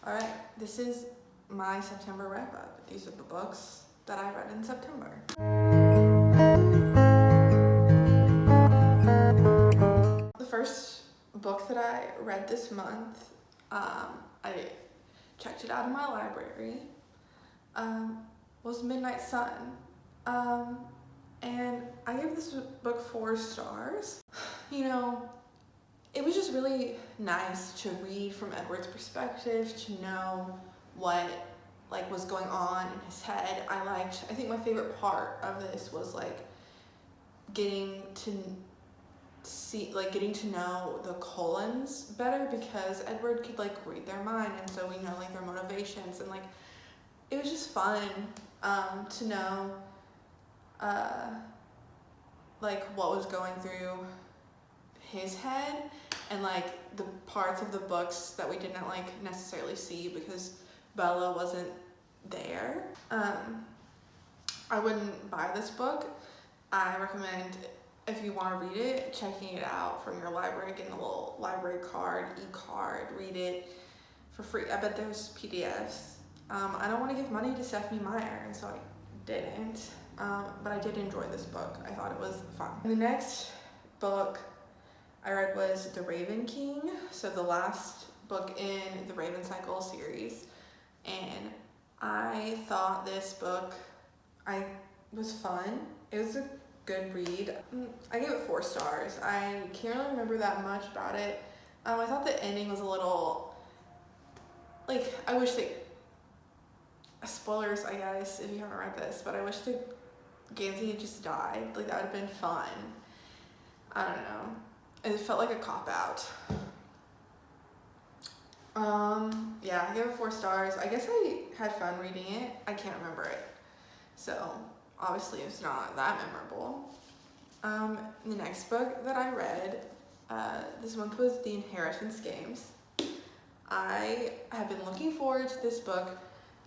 Alright, this is my September wrap-up. These are the books that I read in September. The first book that I read this month, I checked it out in my library, was Midnight Sun. And I gave this book 4 stars. You know, it was just really nice to read from Edward's perspective, to know what was going on in his head. I think my favorite part of this was getting to know the Cullens better, because Edward could read their mind, and so we know their motivations, and it was just fun to know what was going through his head, and the parts of the books that we didn't necessarily see because Bella wasn't there. I wouldn't buy this book. I recommend, if you want to read it, checking it out from your library, getting a little library card, e-card, read it for free. I bet there's PDFs. I don't want to give money to Stephanie Meyer, and so I didn't. But I did enjoy this book. I thought it was fun. The next book I read was The Raven King, so the last book in the Raven Cycle series, and I thought this book was fun. It was a good read. I gave it 4 stars. I can't really remember that much about it. I thought the ending was a little, I wish spoilers, I guess, if you haven't read this, but I wish Gansey had just died. That would have been fun. I don't know. It felt like a cop-out. Yeah, I gave it 4 stars. I guess I had fun reading it. I can't remember it. So, obviously it's not that memorable. The next book that I read this month was The Inheritance Games. I have been looking forward to this book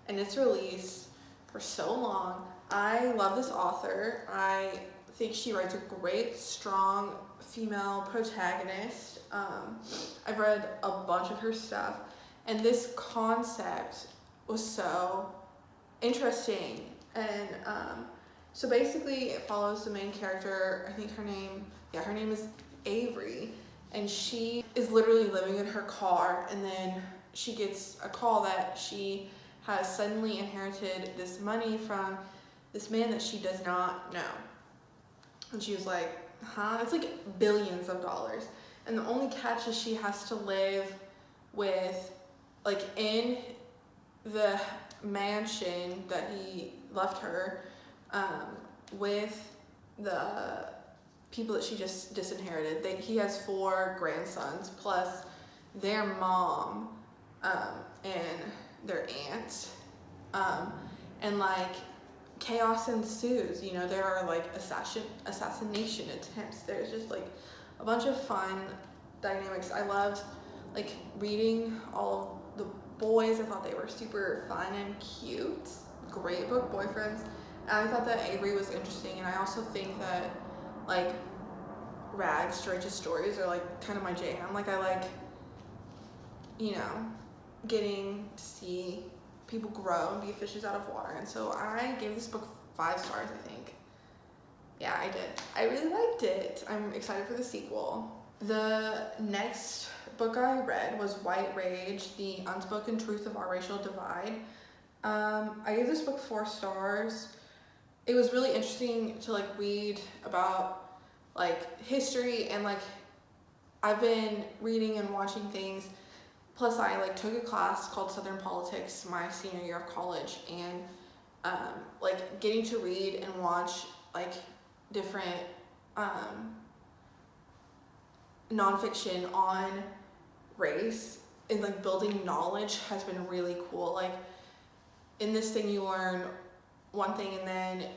and its release for so long. I love this author. I think she writes a great, strong female protagonist. I've read a bunch of her stuff, and this concept was so interesting. And so basically it follows the main character. I think her name is Avery, and she is literally living in her car, and then she gets a call that she has suddenly inherited this money from this man that she does not know. And she was like, huh? It's billions of dollars. And the only catch is she has to live with, in the mansion that he left her, with the people that she just disinherited. He has 4 grandsons, plus their mom, and their aunt. And chaos ensues. There are assassination attempts. There's just a bunch of fun dynamics. I loved reading all of the boys. I thought they were super fun and cute. Great book boyfriends. And I thought that Avery was interesting, and I also think that Rag Sturgis stories are kind of my jam. I like getting to see people grow and be fishes out of water, and so I gave this book 5 stars, I think. Yeah, I did. I really liked it. I'm excited for the sequel. The next book I read was White Rage, The Unspoken Truth of Our Racial Divide. I gave this book 4 stars. It was really interesting to read about history, and I've been reading and watching things. Plus, I took a class called Southern Politics my senior year of college, and getting to read and watch different nonfiction on race and building knowledge has been really cool. In this thing you learn one thing, and then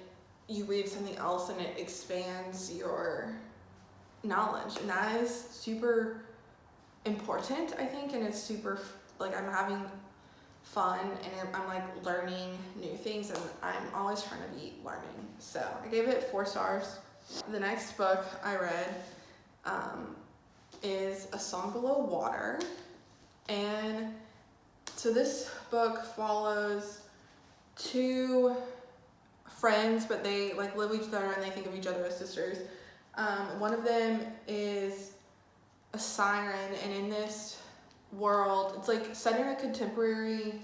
you read something else, and it expands your knowledge, and that is super important, I think, and it's super I'm having fun, and I'm learning new things, and I'm always trying to be learning. So I gave it 4 stars. The next book I read is A Song Below Water, and So this book follows two friends, but they like live with each other and they think of each other as sisters. One of them is a siren, and in this world, it's like set in a contemporary,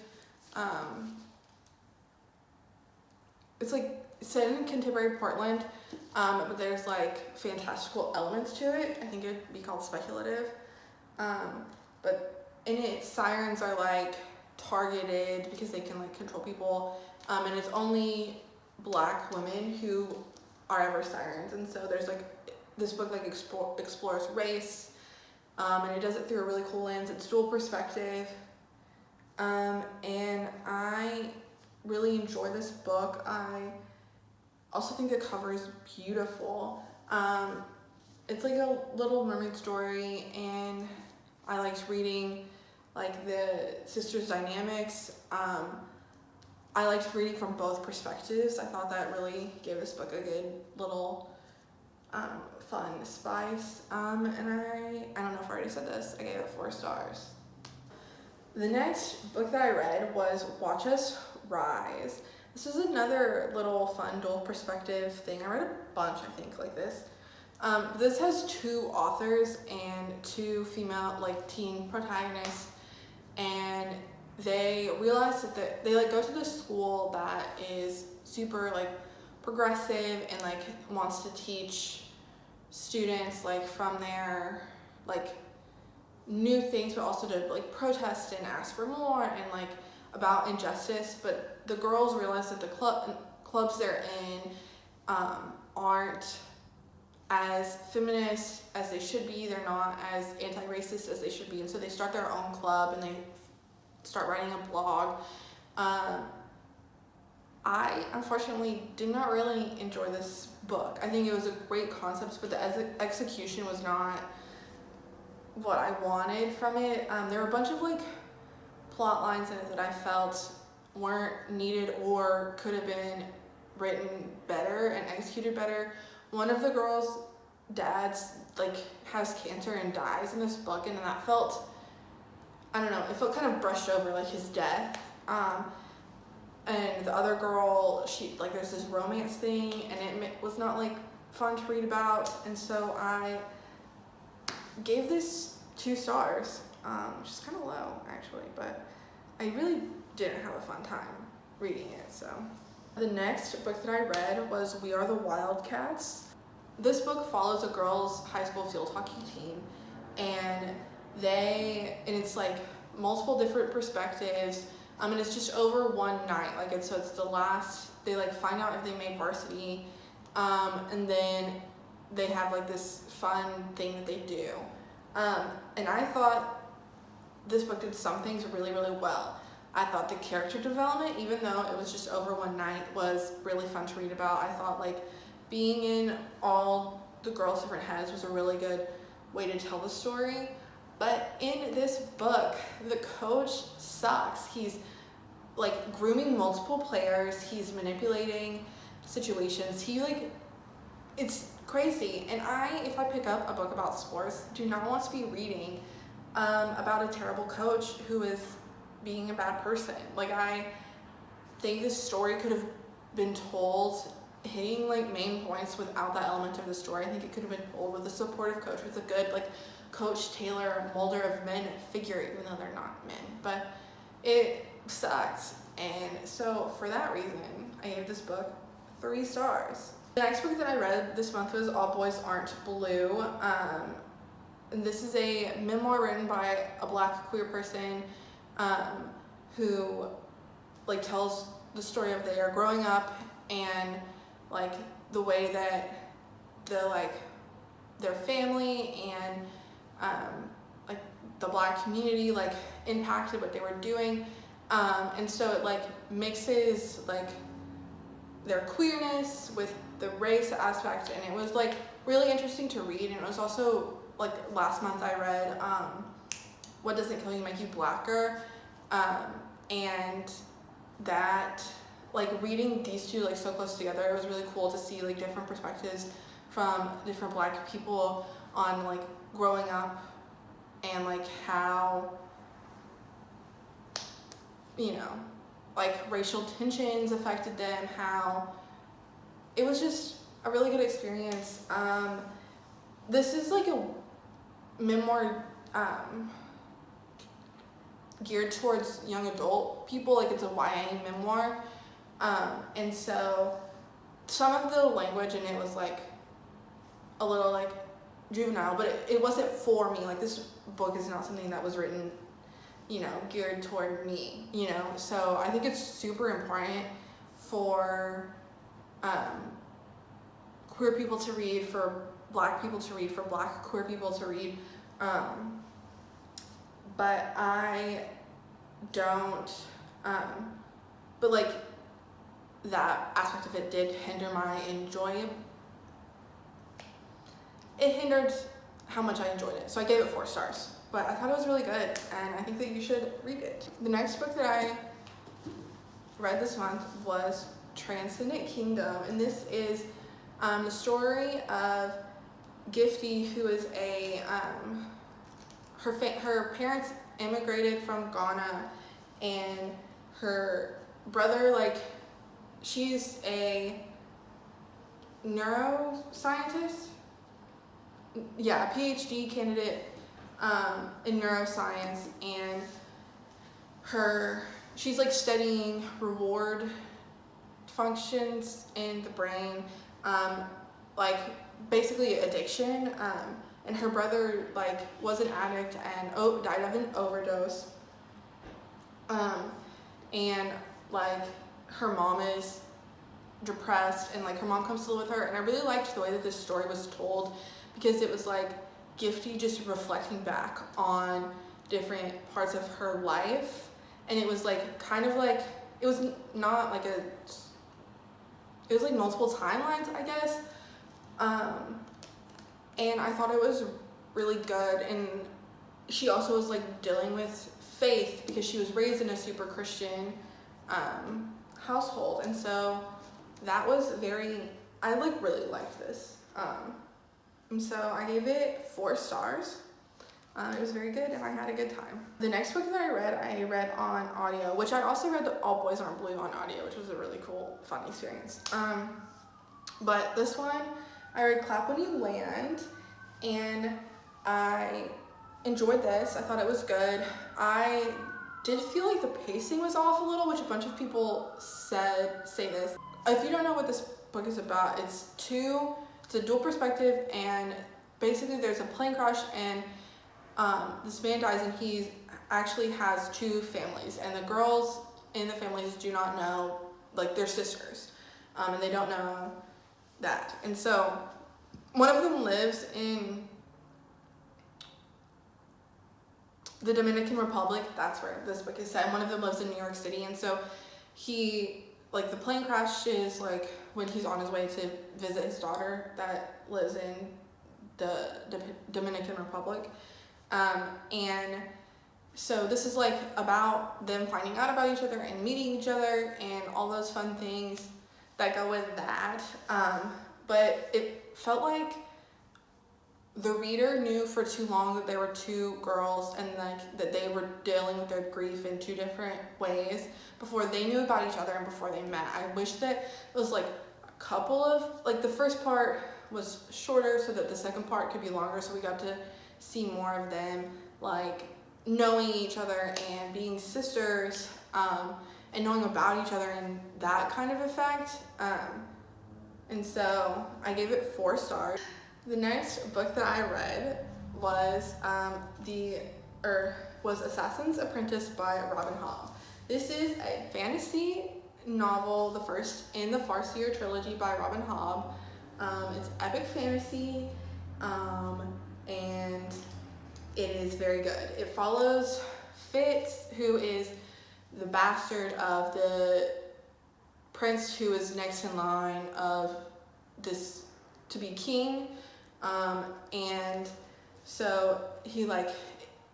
it's like set in contemporary Portland, but there's like fantastical elements to it. I think it'd be called speculative. But in it, sirens are like targeted because they can like control people, and it's only Black women who are ever sirens. And so there's like this book like explores race, and it does it through a really cool lens. It's dual perspective, and I really enjoy this book. I also think the cover is beautiful. It's like a Little Mermaid story, and I liked reading like the sisters' dynamics. I liked reading from both perspectives. I thought that really gave this book a good little fun spice. And I don't know if I already said this, I gave it 4 stars. The next book that I read was Watch Us Rise. This is another little fun dual perspective thing. I read a bunch, I think, like this. This has 2 authors and 2 female like teen protagonists, and they realize that they like go to this school that is super like progressive and like wants to teach students like from their like new things, but also to like protest and ask for more and like about injustice. But the girls realize that the clubs they're in aren't as feminist as they should be. They're not as anti-racist as they should be, and so they start their own club and they start writing a blog. I unfortunately did not really enjoy this book. I think it was a great concept, but the execution was not what I wanted from it. There were a bunch of like plot lines in it that I felt weren't needed or could have been written better and executed better. One of the girls' dads like has cancer and dies in this book, and that felt, I don't know, it felt kind of brushed over, like his death. And the other girl, she like there's this romance thing, and it was not like fun to read about, and so I gave this 2 stars, which is kind of low actually, but I really didn't have a fun time reading it. So the next book that I read was We Are the Wildcats. This book follows a girls' high school field hockey team, and it's like multiple different perspectives, and it's just over one night. Like it's the last, they like find out if they made varsity, and then they have like this fun thing that they do. And I thought this book did some things really, really well. I thought the character development, even though it was just over one night, was really fun to read about. I thought like being in all the girls' different heads was a really good way to tell the story. But in this book, the coach sucks. He's like grooming multiple players. He's manipulating situations. It's crazy. And if I pick up a book about sports, do not want to be reading about a terrible coach who is being a bad person. Like, I think this story could have been told hitting like main points without that element of the story. I think it could have been told with a supportive coach, with a good like Coach Taylor Mulder of men figure, even though they're not men. But it sucks, and so for that reason I gave this book 3 stars. The next book that I read this month was All Boys Aren't Blue. And this is a memoir written by a Black queer person who like tells the story of their growing up and like the way that their family and like the Black community like impacted what they were doing, and so it like mixes like their queerness with the race aspect, and it was like really interesting to read. And it was also like last month I read What Doesn't Kill You Make You Blacker, and that like reading these two like so close together, it was really cool to see like different perspectives from different Black people on like growing up and like how you know, like racial tensions affected them, how it was just a really good experience. This is like a memoir geared towards young adult people, like it's a YA memoir, and so some of the language in it was like a little like juvenile, but it wasn't for me. Like, this book is not something that was written, you know, geared toward me, you know. So I think it's super important for queer people to read, for Black people to read, for Black queer people to read, but I don't, but like that aspect of it did hinder my enjoyment. It hindered how much I enjoyed it. So I gave it 4 stars, but I thought it was really good, and I think that you should read it. The next book that I read this month was Transcendent Kingdom, and this is the story of Gifty, who is a, her parents immigrated from Ghana, and her brother, like, she's a neuroscientist, yeah, a PhD candidate in neuroscience, and she's like studying reward functions in the brain, like basically addiction, and her brother like was an addict and died of an overdose, and like her mom is depressed, and like her mom comes to live with her, and I really liked the way that this story was told, because it was like Gifty just reflecting back on different parts of her life, and it was like kind of like, it was not like it was like multiple timelines, I guess, and I thought it was really good. And she also was like dealing with faith, because she was raised in a super Christian household, and so that was I like really liked this, and so I gave it 4 stars. It was very good, and I had a good time. The next book that I read on audio, which I also read All Boys Aren't Blue on audio, which was a really cool, fun experience. But this one, I read Clap When You Land, and I enjoyed this. I thought it was good. I did feel like the pacing was off a little, which a bunch of people say this. If you don't know what this book is about, it's a dual perspective, and basically there's a plane crash, and this man dies, and he actually has 2 families, and the girls in the families do not know, like, they're sisters, and they don't know that. And so one of them lives in the Dominican Republic, that's where this book is set, and one of them lives in New York City, and so the plane crashes, like, when he's on his way to visit his daughter that lives in the Dominican Republic, and so this is like about them finding out about each other and meeting each other and all those fun things that go with that, but it felt like the reader knew for too long that there were 2 girls, and like that they were dealing with their grief in 2 different ways before they knew about each other and before they met. I wish that it was like a couple of, like, the first part was shorter so that the second part could be longer, so we got to see more of them like knowing each other and being sisters, and knowing about each other and that kind of effect, and so I gave it 4 stars. The next book that I read was Assassin's Apprentice by Robin Hobb. This is a fantasy novel, the first in the Farseer trilogy by Robin Hobb. It's epic fantasy, and it is very good. It follows Fitz, who is the bastard of the prince who is next in line of this to be king, and so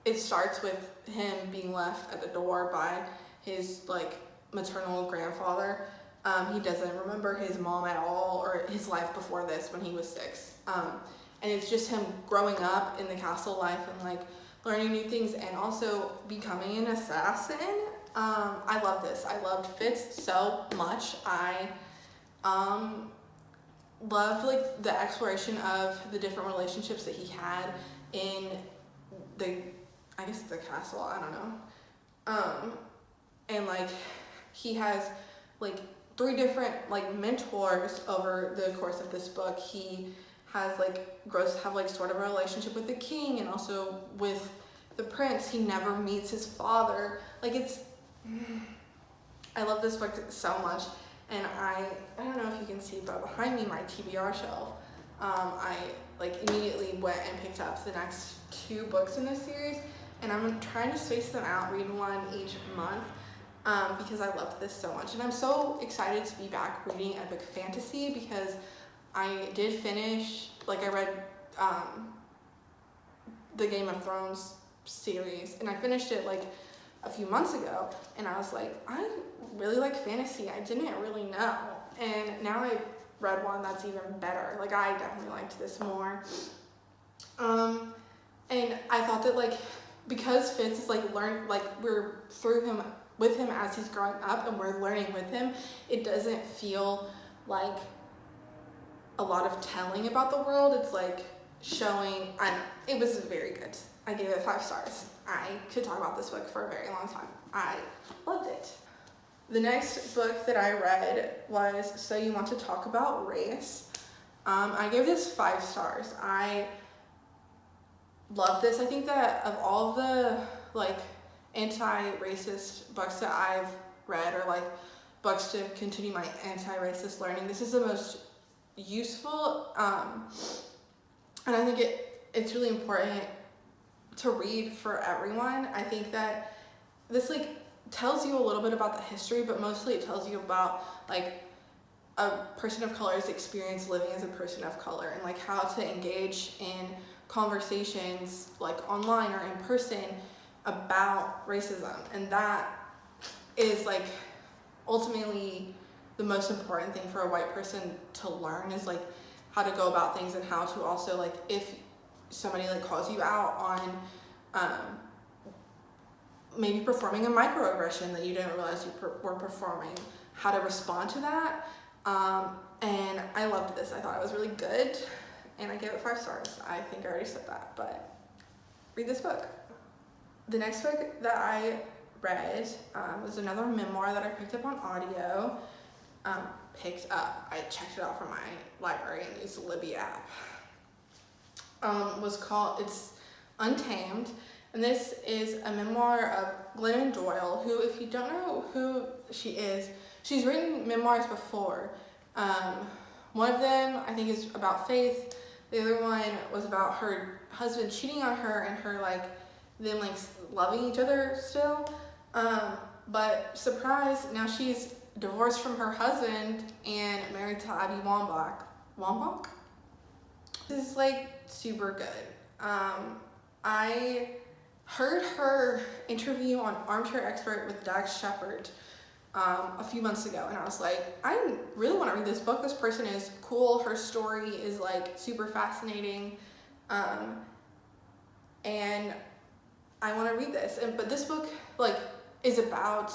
it starts with him being left at the door by his maternal grandfather. He doesn't remember his mom at all, or his life before this when he was 6, and it's just him growing up in the castle life and learning new things and also becoming an assassin, I love this. I loved Fitz so much. I loved like the exploration of the different relationships that he had in the, I guess the castle, I don't know. And like he has like 3 different like mentors over the course of this book. He has like grows to have like sort of a relationship with the king and also with the prince. He never meets his father. Like I love this book so much. And I don't know if you can see, but behind me, my TBR shelf, I like immediately went and picked up the next 2 books in this series, and I'm trying to space them out, read one each month, because I loved this so much. And I'm so excited to be back reading epic fantasy because I did finish, like I read the Game of Thrones series, and I finished it like a few months ago, and I was like, I really like fantasy. I didn't really know, and now I read one that's even better. Like I definitely liked this more. And I thought that like because Fitz is like we're through him with him as he's growing up and we're learning with him, it doesn't feel like a lot of telling about the world. It's like showing, it was very good. I gave it 5 stars. I could talk about this book for a very long time. I loved it. The next book that I read was So You Want to Talk About Race. I gave this 5 stars. I love this. I think that of all of the like anti-racist books that I've read, or like books to continue my anti-racist learning, this is the most useful, and I think it's really important to read for everyone. I think that this like tells you a little bit about the history, but mostly it tells you about like a person of color's experience living as a person of color, and like how to engage in conversations like online or in person about racism. And that is like ultimately the most important thing for a white person to learn, is like how to go about things, and how to also like if somebody like calls you out on maybe performing a microaggression that you didn't realize you were performing, how to respond to that. And I loved this. I thought it was really good, and I gave it 5 stars. I think I already said that, but read this book. The next book that I read was another memoir that I picked up on audio. I checked it out from my library and used the Libby app. It's Untamed, and this is a memoir of Glennon Doyle, who, if you don't know who she is, she's written memoirs before. One of them I think is about faith. The other one was about her husband cheating on her and her like them like loving each other still. But surprise, now she's divorced from her husband and married to Abby Wambach. Wambach? This is like super good. I heard her interview on Armchair Expert with Dax Shepard a few months ago, and I was like, I really want to read this book. This person is cool. Her story is like super fascinating, and I want to read this. But this book like is about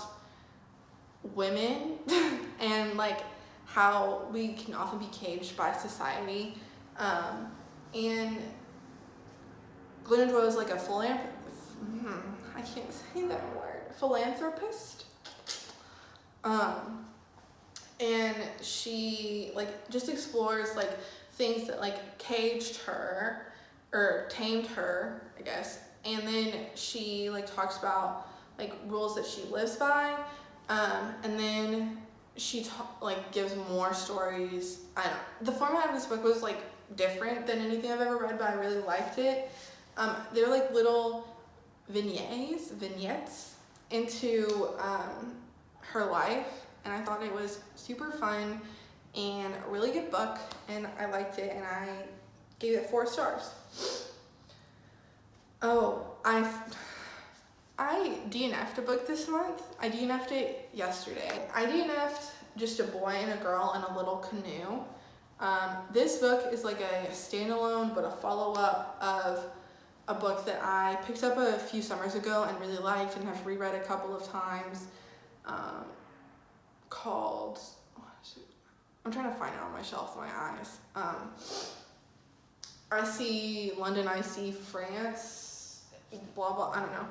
women and like how we can often be caged by society, and Glennon Doyle is like a I can't say that word, philanthropist, and she like just explores like things that like caged her or tamed her, I guess, and then she like talks about like rules that she lives by, and then she gives more stories. I don't know. The format of this book was like different than anything I've ever read, but I really liked it. They're like little vignettes into her life, and I thought it was super fun and a really good book, and I liked it, and I gave it 4 stars. Oh, I DNF'd a book this month. I DNF'd it yesterday. I DNF'd Just a Boy and a Girl in a Little Canoe. This book is like a standalone but a follow-up of a book that I picked up a few summers ago and really liked and have reread a couple of times. called, I'm trying to find it on my shelf with my eyes. I see London, I see France, blah, blah, I don't know.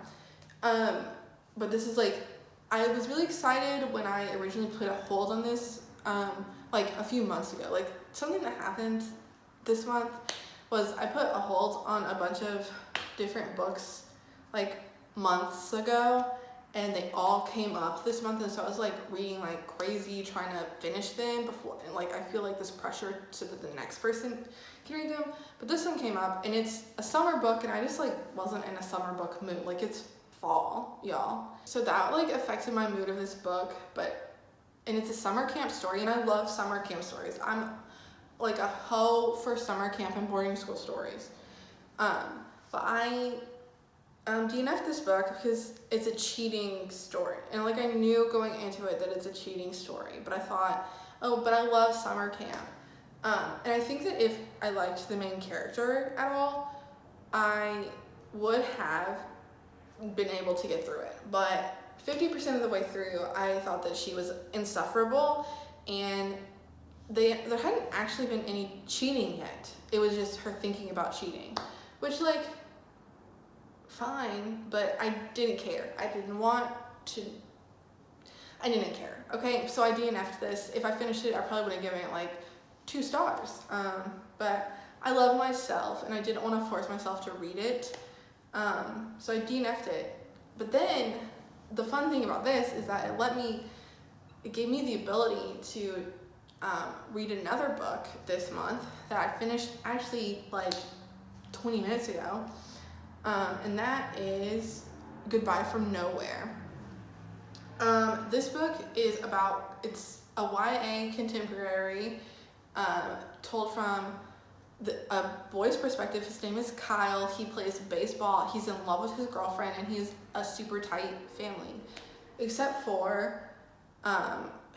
But this is like, I was really excited when I originally put a hold on this, like a few months ago. Like something that happened this month was I put a hold on a bunch of different books like months ago, and they all came up this month, and so I was like reading like crazy, trying to finish them before, and like I feel like this pressure so that the next person can read them. But this one came up, and it's a summer book, and I just like wasn't in a summer book mood. Like it's fall, y'all. So that like affected my mood of this book, and it's a summer camp story, and I love summer camp stories. I'm like a hoe for summer camp and boarding school stories. But I DNF'd this book because it's a cheating story, and like I knew going into it that it's a cheating story, but I thought, oh, but I love summer camp. And I think that if I liked the main character at all, I would have been able to get through it. But 50% of the way through, I thought that she was insufferable, and there hadn't actually been any cheating yet. It was just her thinking about cheating, which like, fine, but I didn't care. I didn't care, okay? So I DNF'd this. If I finished it, I probably would have given it like 2 stars. But I love myself, and I didn't want to force myself to read it. So I DNF'd it. But then the fun thing about this is that it gave me the ability to read another book this month that I finished actually like 20 minutes ago. And that is Goodbye from Nowhere. This book is it's a YA contemporary, told from a boy's perspective. His name is Kyle. He plays baseball. He's in love with his girlfriend, and he's a super tight family, except for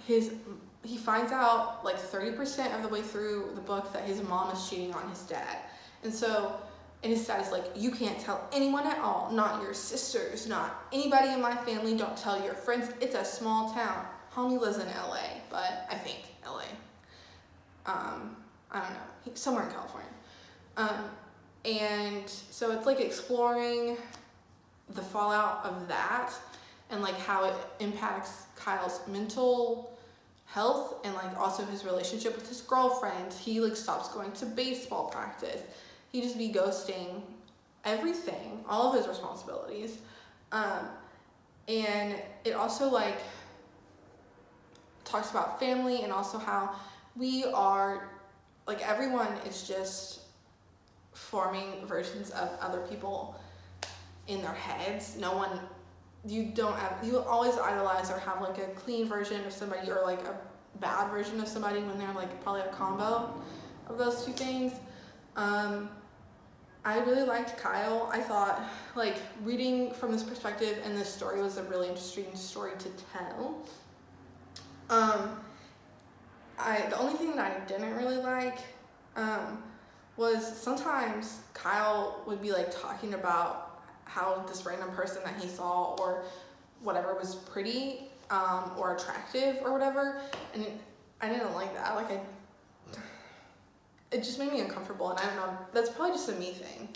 he finds out like 30% of the way through the book that his mom is cheating on his dad. And his dad is like, you can't tell anyone at all, not your sisters, not anybody in my family, don't tell your friends. It's a small town. Homie lives in LA, but I think LA. I don't know, somewhere in California. And so it's like exploring the fallout of that, and like how it impacts Kyle's mental health, and like also his relationship with his girlfriend. He like stops going to baseball practice. He just be ghosting everything, all of his responsibilities. And it also like talks about family, and also how we are, like everyone is just forming versions of other people in their heads. You always idolize or have like a clean version of somebody, or like a bad version of somebody, when they're like probably a combo of those two things. I really liked Kyle. I thought like reading from this perspective and this story was a really interesting story to tell. The only thing that I didn't really like was sometimes Kyle would be like talking about how this random person that he saw or whatever was pretty or attractive or whatever, and I didn't like that. Like it just made me uncomfortable, and I don't know, that's probably just a me thing.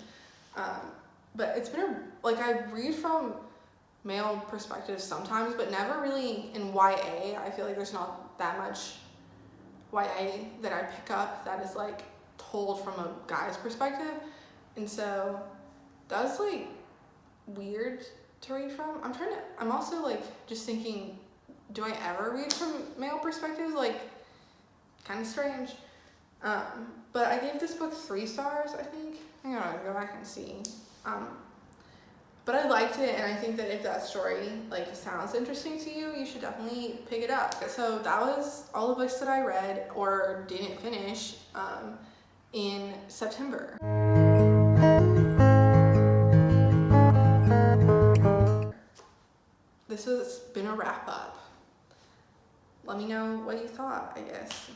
But it's been I read from male perspectives sometimes, but never really in YA. I feel like there's not that much YA that I pick up that is like told from a guy's perspective, and so that's like weird to read from. I'm also like just thinking, do I ever read from male perspectives? Like kind of strange. But I gave this book 3 stars, I think. I'm gonna go back and see. But I liked it, and I think that if that story like sounds interesting to you, you should definitely pick it up. So that was all the books that I read or didn't finish in September. This has been a wrap up. Let me know what you thought, I guess.